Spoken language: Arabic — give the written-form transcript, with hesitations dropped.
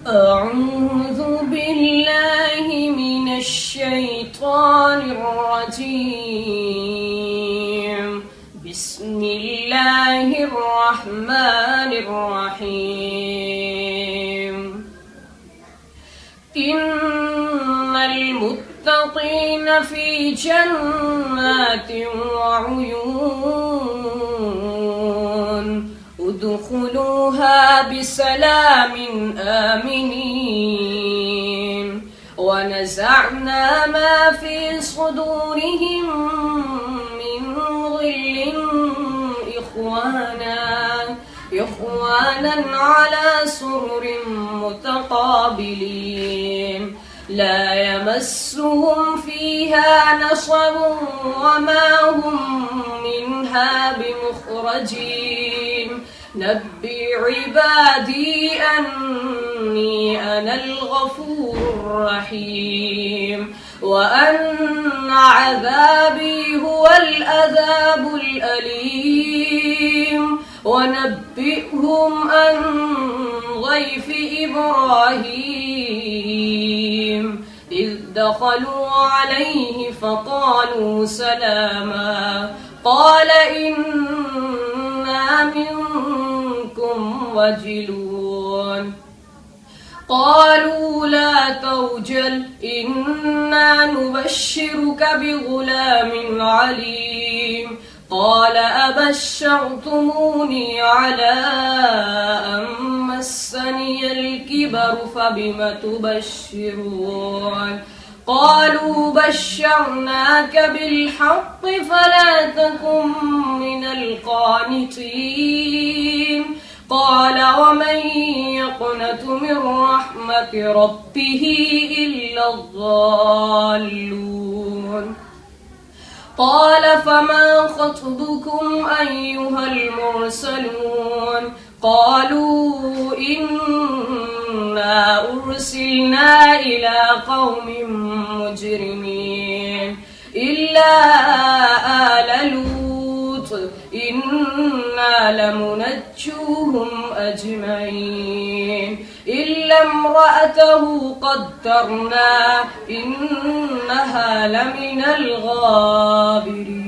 أعوذ بالله من الشيطان الرجيم. بسم الله الرحمن الرحيم. إن المتقين في جنات وعيون ادخلوها بسلام آمنين. ونزعنا ما في صدورهم من غل إخوانا على سرر متقابلين لا يمسهم فيها نصب وما هم منها بمخرجين. نبئ عبادي أني أنا الغفور الرحيم وأن عذابي هو العذاب الأليم. ونبئهم عن ضيف إبراهيم إذ دخلوا عليه فقالوا سلاما قال إنا منكم وجلون. قالوا لا توجل إنا نبشرك بغلام عليم. قال أبشرتموني على أن مسني الكبر فبم تبشرون. قالوا بشرناك بالحق فلا تكن من القانطين. قال ومن يقنت من رحمة ربه إلا الضالون. قال فما خطبكم أيها المرسلون. قالوا إنا أرسلنا إلى قوم مجرمين إلا آل لوط إنا لمنجوهم أجمعين إلا امرأته قدرنا إنها لمن الغابرين.